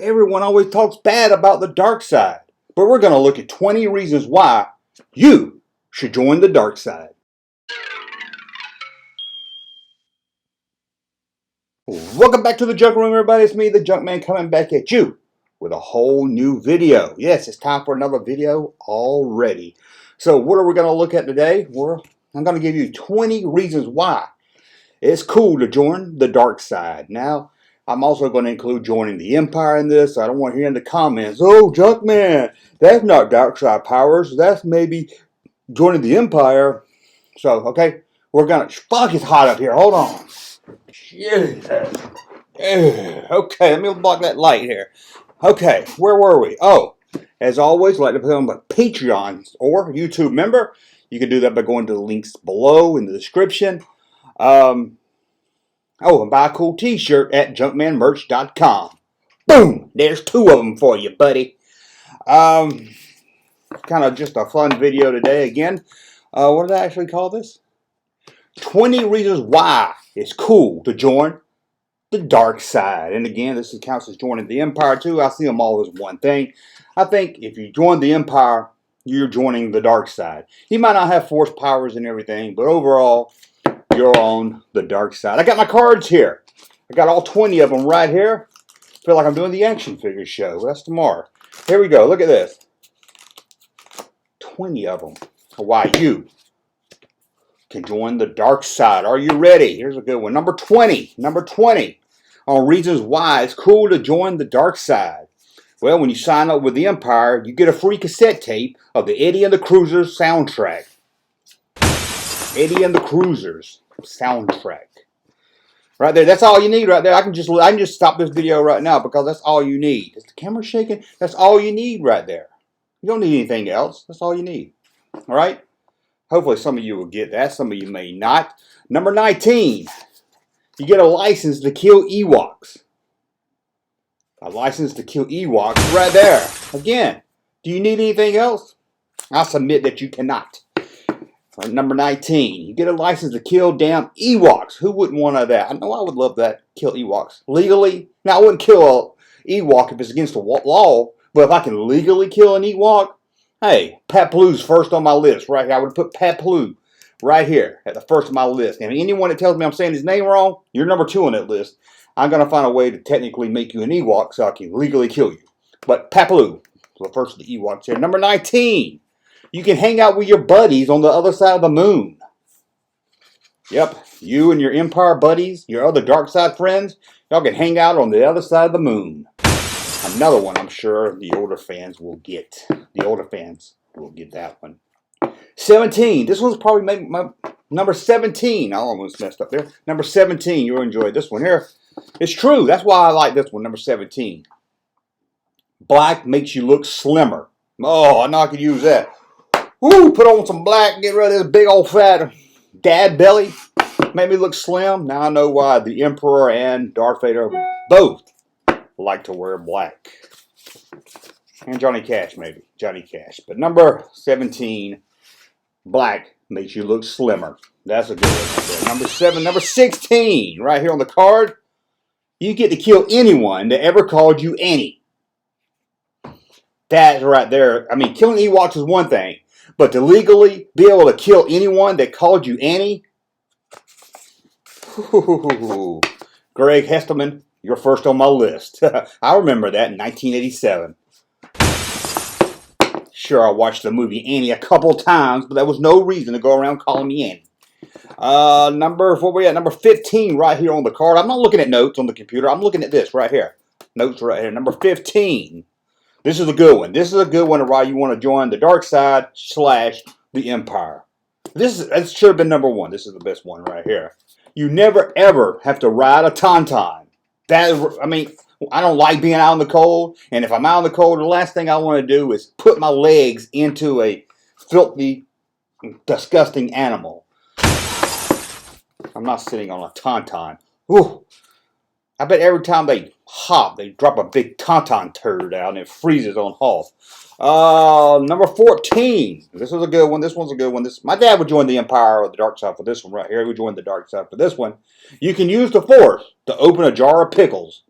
Everyone always talks bad about the dark side, but we're going to look at 20 reasons why you should join the dark side. Welcome back to the Junk Room, everybody. It's me, the Junkman, coming back at you with a whole new video. Yes, it's time for another video already. So what are we going to look at today? Well, I'm going to give you 20 reasons why it's cool to join the dark side. Now, I'm also going to include joining the Empire in this. I don't want to hear in the comments, "Oh, Junkman, that's not dark side powers. That's maybe joining the Empire." So, okay, we're going to... Fuck, it's hot up here. Hold on. Jesus. Okay, let me block that light here. Okay, where were we? Oh, as always, I'd like to become a Patreon or YouTube member. You can do that by going to the links below in the description. Oh, and buy a cool t-shirt at junkmanmerch.com. Boom! There's 2 of them for you, buddy. Kind of just a fun video today again. What did I actually call this? 20 reasons why it's cool to join the dark side. And again, this counts as joining the Empire too. I see them all as one thing. I think if you join the Empire, you're joining the dark side. You might not have force powers and everything, but overall, you're on the dark side. I got my cards here. I got all 20 of them right here. Feel like I'm doing the action figure show. That's tomorrow. Here we go. Look at this. 20 of them. Why you can join the dark side. Are you ready? Here's a good one. Number 20. Number 20 on reasons why it's cool to join the dark side. Well, when you sign up with the Empire, you get a free cassette tape of the Eddie and the Cruisers soundtrack. Eddie and the Cruisers soundtrack. Right there. That's all you need right there. I can just stop this video right now because that's all you need. Is the camera shaking? That's all you need right there. You don't need anything else. That's all you need. All right? Hopefully some of you will get that. Some of you may not. Number 19. You get a license to kill Ewoks. A license to kill Ewoks right there. Again, do you need anything else? I submit that you cannot. Number 19, you get a license to kill damn Ewoks. Who wouldn't want that? I know I would love that. Kill Ewoks. Legally? Now, I wouldn't kill an Ewok if it's against the law, but if I can legally kill an Ewok, hey, Paploo's first on my list right here. I would put Paploo right here at the first of my list. And anyone that tells me I'm saying his name wrong, you're number 2 on that list. I'm going to find a way to technically make you an Ewok so I can legally kill you. But Paploo, the first of the Ewoks here. Number 19. You can hang out with your buddies on the other side of the moon. Yep, you and your Empire buddies, your other dark side friends, y'all can hang out on the other side of the moon. Another one I'm sure the older fans will get. The older fans will get that one. 17. This one's probably my number 17. I almost messed up there. Number 17. You'll enjoy this one here. It's true. That's why I like this one, number 17. Black makes you look slimmer. Oh, I know I could use that. Woo, put on some black, get rid of this big old fat dad belly. Made me look slim. Now I know why the Emperor and Darth Vader both like to wear black. And Johnny Cash, maybe. Johnny Cash. But number 17, black makes you look slimmer. That's a good one right there. Number 16, right here on the card. You get to kill anyone that ever called you Annie. That's right there. I mean, killing Ewoks is one thing. But to legally be able to kill anyone that called you Annie? Ooh, Greg Hestelman, you're first on my list. I remember that in 1987. Sure, I watched the movie Annie a couple times, but that was no reason to go around calling me Annie. Number 15 right here on the card. I'm not looking at notes on the computer. I'm looking at this right here. Notes right here. Number 15. This is a good one. This is a good one of why you want to join the dark side / the Empire. This should have been number 1. This is the best one right here. You never ever have to ride a tauntaun. I don't like being out in the cold. And if I'm out in the cold, the last thing I want to do is put my legs into a filthy, disgusting animal. I'm not sitting on a tauntaun. Ooh. I bet every time they hop, they drop a big tauntaun turd out and it freezes on Hoth. Number 14. This is a good one. This one's a good one. My dad would join the Empire or the dark side for this one right here. He would join the dark side for this one. You can use the Force to open a jar of pickles.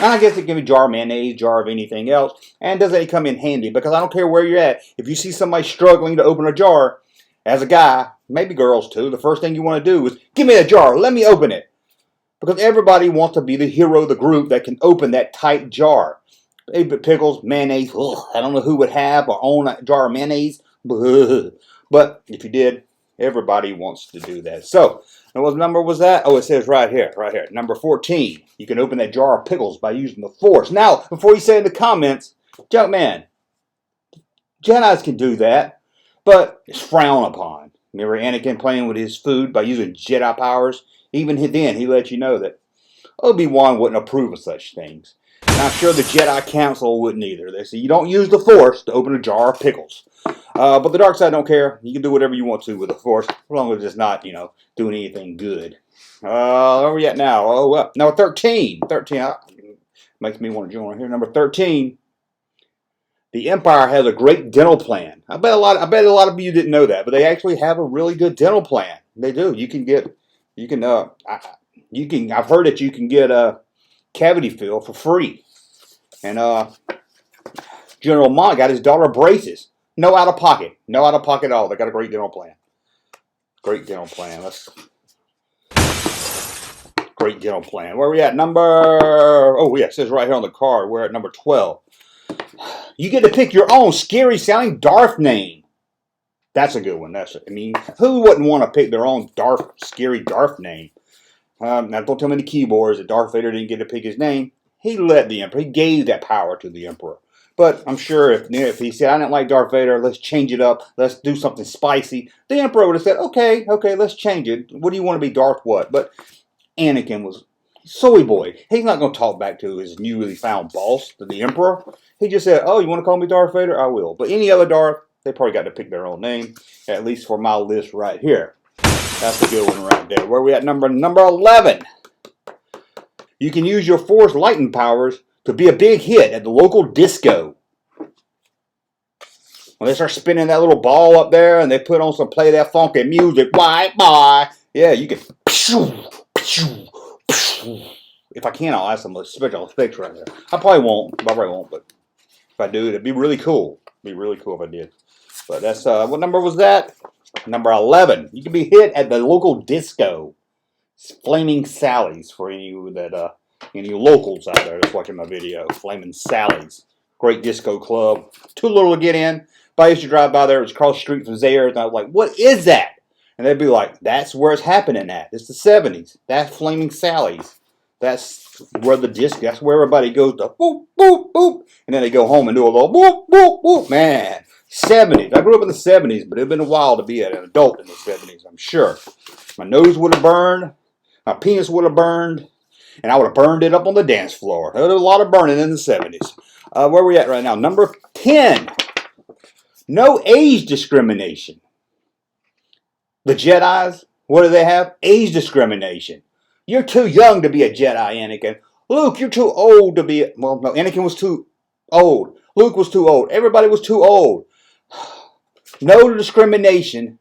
And I guess it can be a jar of mayonnaise, jar of anything else. And does it come in handy? Because I don't care where you're at. If you see somebody struggling to open a jar, as a guy, maybe girls too, the first thing you want to do is, give me a jar, let me open it. Because everybody wants to be the hero of the group that can open that tight jar. Pickles, mayonnaise, ugh, I don't know who would have or own a jar of mayonnaise. But if you did, everybody wants to do that. So, what number was that? Oh, it says right here, number 14. You can open that jar of pickles by using the Force. Now, before you say in the comments, Junkman, Jedis can do that, but it's frowned upon. Remember Anakin playing with his food by using Jedi powers? Even then, he let you know that Obi-Wan wouldn't approve of such things. And I'm sure the Jedi Council wouldn't either. They say you don't use the Force to open a jar of pickles. But the dark side don't care. You can do whatever you want to with the Force, as long as it's not, doing anything good. Where are we at now? Oh, no, 13. 13. Makes me want to join here. Number 13. The Empire has a great dental plan. I bet a lot of you didn't know that, but they actually have a really good dental plan. They do. I've heard that you can get a cavity fill for free. And General Mont got his daughter braces. No out of pocket. No out of pocket at all. They got a great dental plan. Great dental plan. Great dental plan. Where are we at? It says right here on the card. We're at number 12. You get to pick your own scary sounding Darth name. That's a good one. Who wouldn't want to pick their own scary Darth name? Now, don't tell me the keyboards that Darth Vader didn't get to pick his name. He let the Emperor. He gave that power to the Emperor. But I'm sure if he said, I didn't like Darth Vader, let's change it up, let's do something spicy, the Emperor would have said, okay, let's change it. What do you want to be, Darth what? But Anakin was soy boy. He's not going to talk back to his newly found boss, to the Emperor. He just said, oh, you want to call me Darth Vader? I will. But any other Darth, they probably got to pick their own name, at least for my list right here. That's a good one right there. Where are we at? Number 11. You can use your Force lightning powers to be a big hit at the local disco. When they start spinning that little ball up there and they play that funky music, bye. Yeah, you can. If I can, I'll add some special effects right there. I probably won't, but if I do, it'd be really cool. It'd be really cool if I did. But that's, what number was that? Number 11. You can be hit at the local disco. Flaming Sally's for any locals out there that's watching my video. Flaming Sally's. Great disco club. Too little to get in. But I used to drive by there. It was across the street from Zayre's. And I was like, what is that? And they'd be like, that's where it's happening at. It's the 70s. That's Flaming Sally's. That's where that's where everybody goes to boop, boop, boop. And then they go home and do a little boop, boop, boop. Man, 70s. I grew up in the 70s, but it'd been a while to be an adult in the 70s, I'm sure. My nose would have burned. My penis would have burned. And I would have burned it up on the dance floor. There was a lot of burning in the 70s. Where are we at right now? Number 10. No age discrimination. The Jedis, what do they have? Age discrimination. You're too young to be a Jedi, Anakin. Luke, you're too old to be... Well, no, Anakin was too old. Luke was too old. Everybody was too old. No discrimination.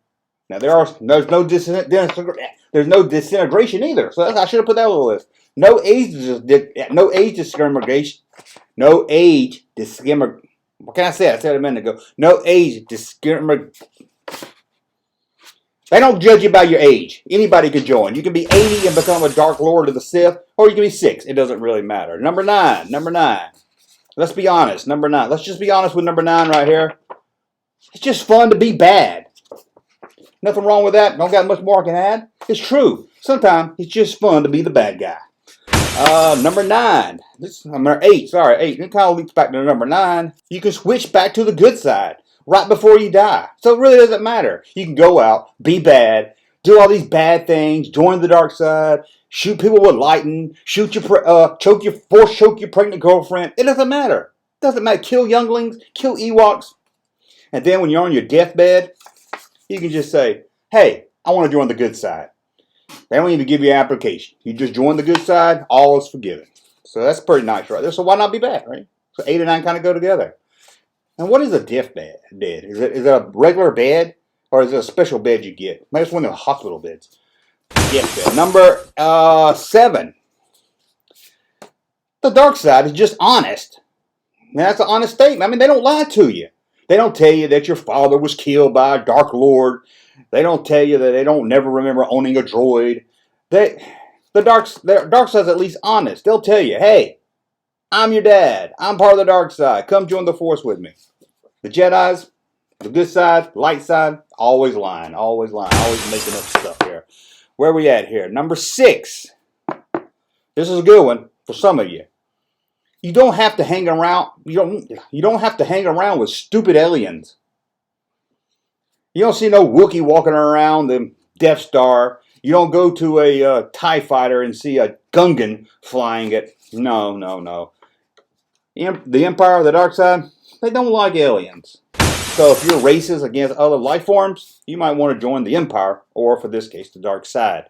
Now, there's no disintegration either. So I should have put that on the list. No age discrimination. No age discrimination. What can I say? I said it a minute ago. No age discrimination. They don't judge you by your age. Anybody can join. You can be 80 and become a Dark Lord of the Sith, or you can be 6. It doesn't really matter. Number 9. Let's be honest. Number 9. Let's just be honest with number 9 right here. It's just fun to be bad. Nothing wrong with that. Don't got much more I can add. It's true. Sometimes it's just fun to be the bad guy. Number 9. Number 8. Sorry, 8. It kind of leads back to number 9. You can switch back to the good side right before you die. So it really doesn't matter. You can go out, be bad, do all these bad things, join the dark side, shoot people with lightning, choke your pregnant girlfriend. It doesn't matter. It doesn't matter. Kill younglings, kill Ewoks. And then when you're on your deathbed, you can just say, hey, I want to join the good side. They don't even give you an application. You just join the good side, all is forgiven. So that's pretty nice right there. So why not be bad, right? So 8 and 9 kind of go together. And what is a deathbed? Is it a regular bed? Or is it a special bed you get? Maybe it's one of the hospital beds. Deathbed. Number 7. The dark side is just honest. Now, that's an honest statement. I mean, they don't lie to you. They don't tell you that your father was killed by a dark lord. They don't tell you that they don't never remember owning a droid. The dark side's at least honest. They'll tell you, hey, I'm your dad. I'm part of the dark side. Come join the force with me. The Jedi's, the good side, light side, always lying, always making up stuff here. Where are we at here? Number 6. This is a good one for some of you. You don't have to hang around. You don't have to hang around with stupid aliens. You don't see no Wookiee walking around the Death Star. You don't go to a TIE fighter and see a Gungan flying it. No. The Empire, the dark side, they don't like aliens. So if you're racist against other life forms, you might want to join the Empire, or for this case, the dark side.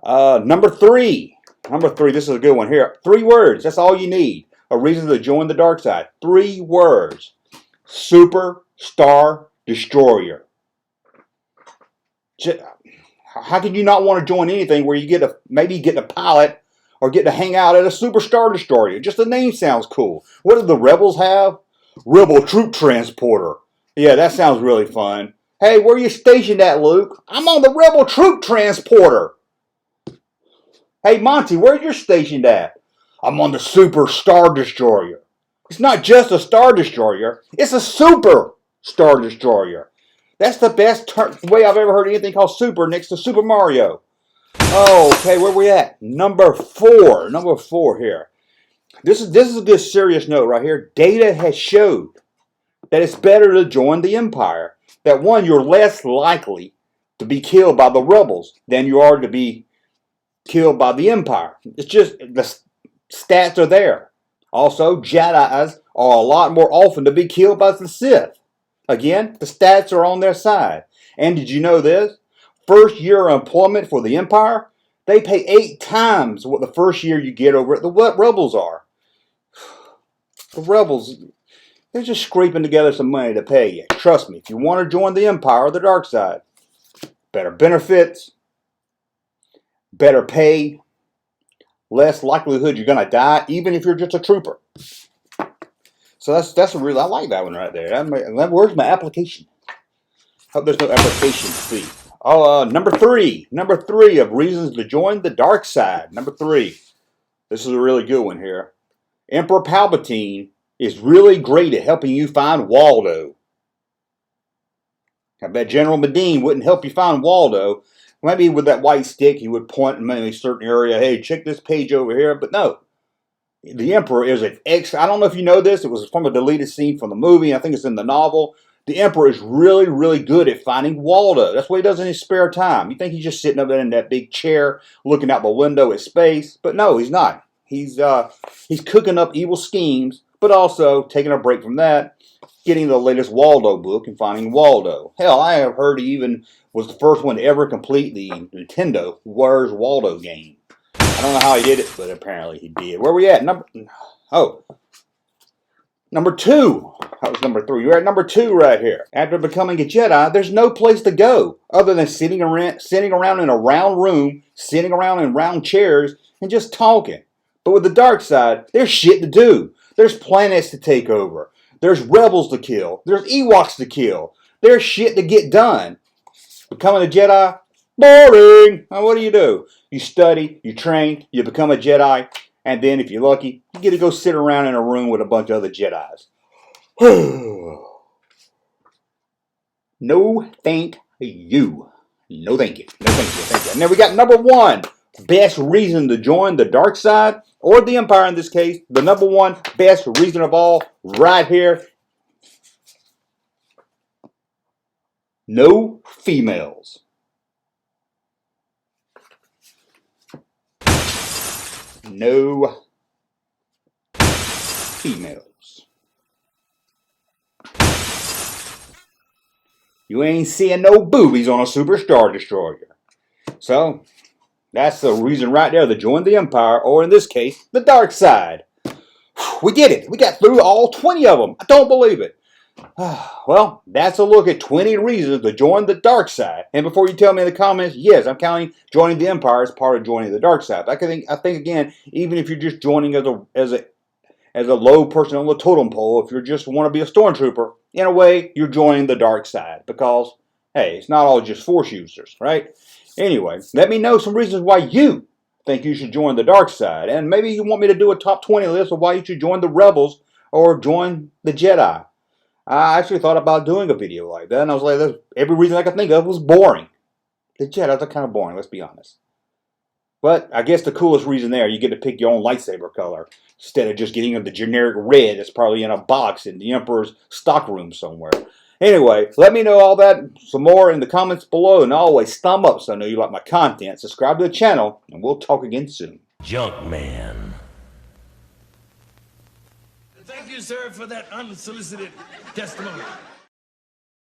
Number 3. This is a good one here. 3 words. That's all you need. A reason to join the dark side. 3 words. Super Star Destroyer. How can you not want to join anything where you get maybe get a pilot or get to hang out at a Super Star Destroyer? Just the name sounds cool. What do the Rebels have? Rebel Troop Transporter. Yeah, that sounds really fun. Hey, where are you stationed at, Luke? I'm on the Rebel Troop Transporter. Hey, Monty, where you stationed at? I'm on the Super Star Destroyer. It's not just a Star Destroyer. It's a Super Star Destroyer. That's the best way I've ever heard anything called super next to Super Mario. Oh, okay, where we at? Number 4. Number 4 here. This is a good serious note right here. Data has showed that it's better to join the Empire. That one, you're less likely to be killed by the rebels than you are to be killed by the Empire. It's just the stats are there. Also, Jedi's are a lot more often to be killed by the Sith. Again, the stats are on their side. And did you know this? First year of employment for the Empire, they pay 8 times what the first year you get over at the Rebels are. The Rebels, they're just scraping together some money to pay you. Trust me, if you want to join the Empire or the dark side, better benefits, better pay, less likelihood you're going to die, even if you're just a trooper. So that's a real, I like that one right there. Where's my application? Hope there's no application fee. Oh, number 3. Number 3 of reasons to join the dark side. Number 3. This is a really good one here. Emperor Palpatine is really great at helping you find Waldo. I bet General Medine wouldn't help you find Waldo. Maybe with that white stick, he would point in a certain area. Hey, check this page over here. But no. The Emperor is an I don't know if you know this. It was from a deleted scene from the movie. I think it's in the novel. The Emperor is really, really good at finding Waldo. That's what he does in his spare time. You think he's just sitting up there in that big chair looking out the window at space. But no, he's not. He's cooking up evil schemes, but also taking a break from that, getting the latest Waldo book and finding Waldo. Hell, I have heard he even was the first one to ever complete the Nintendo Where's Waldo game. I don't know how he did it, but apparently he did. Where are we at? Number 2. That was number 3. You're at number 2 right here. After becoming a Jedi, there's no place to go other than sitting around in a round room, sitting around in round chairs, and just talking. But with the dark side, there's shit to do. There's planets to take over. There's rebels to kill. There's Ewoks to kill. There's shit to get done. Becoming a Jedi? Boring. Now, what do? You study, you train, you become a Jedi, and then if you're lucky, you get to go sit around in a room with a bunch of other Jedis. No thank you. No thank you. No thank you. Thank you. And then we got number 1. Best reason to join the dark side, or the Empire in this case. The number 1 best reason of all right here. No females. No females. You ain't seeing no boobies on a Super Star Destroyer. So, that's the reason right there to join the Empire, or in this case, the dark side. We did it. We got through all 20 of them. I don't believe it. Well, that's a look at 20 reasons to join the dark side. And before you tell me in the comments, yes, I'm counting joining the Empire as part of joining the dark side. But I think again, even if you're just joining as a low person on the totem pole, if you just want to be a stormtrooper, in a way, you're joining the dark side because, hey, it's not all just force users, right? Anyway, let me know some reasons why you think you should join the dark side. And maybe you want me to do a top 20 list of why you should join the rebels or join the Jedi. I actually thought about doing a video like that, and I was like, every reason I could think of was boring. The Jedi's are kind of boring, let's be honest. But I guess the coolest reason there, you get to pick your own lightsaber color instead of just getting the generic red that's probably in a box in the Emperor's stockroom somewhere. Anyway, let me know all that some more in the comments below, and always thumb up so I know you like my content. Subscribe to the channel, and we'll talk again soon. Junkman. Thank you, sir, for that unsolicited testimony.